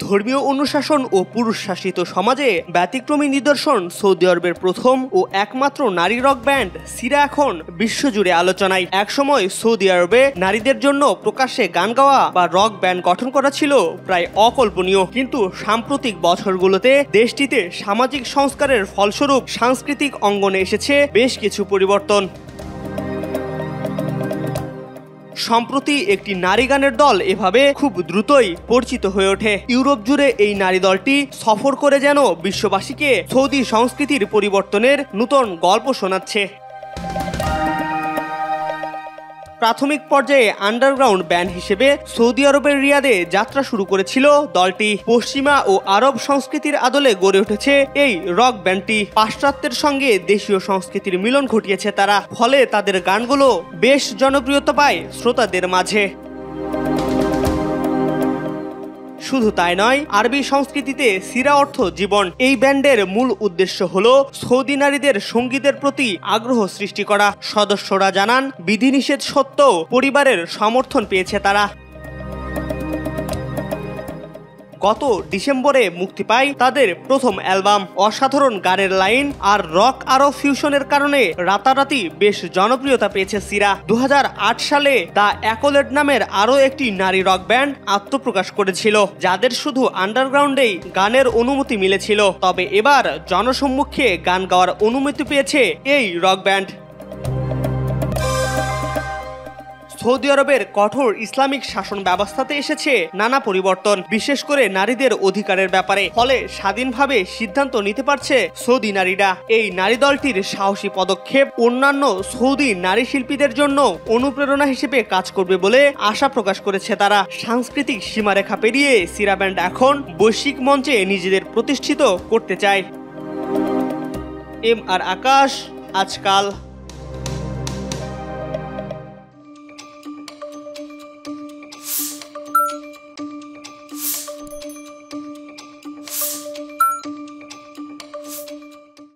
ধর্মীয় অনুশাসন ও পুরুষ শাসিত সমাজে ব্যতিক্রমী নিদর্শন সৌদি আরবের প্রথম ও একমাত্র নারী রক ব্যান্ড সিরা এখন বিশ্বজুড়ে আলোচনায়। একসময় সৌদি আরবে নারীদের জন্য প্রকাশ্যে গান গাওয়া বা রক ব্যান্ড গঠন করা ছিল প্রায় অকল্পনীয়, কিন্তু সাম্প্রতিক বছরগুলোতে দেশটিতে সামাজিক সংস্কারের ফলস্বরূপ সাংস্কৃতিক অঙ্গনে এসেছে বেশ কিছু পরিবর্তন। সম্প্রতি একটি নারী গানের দল এভাবে খুব দ্রুতই পরিচিত হয়ে ওঠে। ইউরোপ জুড়ে এই নারী দলটি সফর করে যেন বিশ্ববাসীকে সৌদি সংস্কৃতির পরিবর্তনের নতুন গল্প শোনাচ্ছে। প্রাথমিক পর্যায়ে আন্ডারগ্রাউন্ড ব্যান্ড হিসেবে সৌদি আরবের রিয়াদে যাত্রা শুরু করেছিল দলটি। পশ্চিমা ও আরব সংস্কৃতির আদলে গড়ে উঠেছে এই রক ব্যান্ডটি। পাশ্চাত্যের সঙ্গে দেশীয় সংস্কৃতির মিলন ঘটিয়েছে তারা, ফলে তাদের গানগুলো বেশ জনপ্রিয়তা পায় শ্রোতাদের মাঝে। শুধু তাই নয়, আরবি সংস্কৃতিতে সিরা অর্থ জীবন। এই ব্যান্ডের মূল উদ্দেশ্য হলো সৌদি নারীদের সঙ্গীতের প্রতি আগ্রহ সৃষ্টি করা। সদস্যরা জানান, বিধিনিষেধ সত্ত্বেও পরিবারের সমর্থন পেয়েছে তারা। গত ডিসেম্বরে মুক্তি পায় তাদের প্রথম অ্যালবাম। অসাধারণ গানের লাইন আর রক আরো ফিউশনের কারণে রাতারাতি বেশ জনপ্রিয়তা পেয়েছে সিরা। 2008 সালে দ্য অ্যাকোলেড নামের আরো একটি নারী রক ব্যান্ড আত্মপ্রকাশ করেছিল, যাদের শুধু আন্ডারগ্রাউন্ডেই গানের অনুমতি মিলেছিল। তবে এবার জনসম্মুখে গান গাওয়ার অনুমতি পেয়েছে এই রক ব্যান্ড। সৌদি আরবের কঠোর ইসলামিক শাসন ব্যবস্থাতে এসেছে নানা পরিবর্তন, বিশেষ করে নারীদের অধিকারের ব্যাপারে। ফলে স্বাধীনভাবে সিদ্ধান্ত নিতে পারছে সৌদি নারীরা। এই নারী দলটির সাহসী পদক্ষেপ অন্যান্য সৌদি নারী শিল্পীদের জন্য অনুপ্রেরণা হিসেবে কাজ করবে বলে আশা প্রকাশ করেছে তারা। সাংস্কৃতিক সীমারেখা পেরিয়ে সিরা ব্যান্ড এখন বৈশ্বিক মঞ্চে নিজেদের প্রতিষ্ঠিত করতে চায়। MR আকাশ, আজকাল।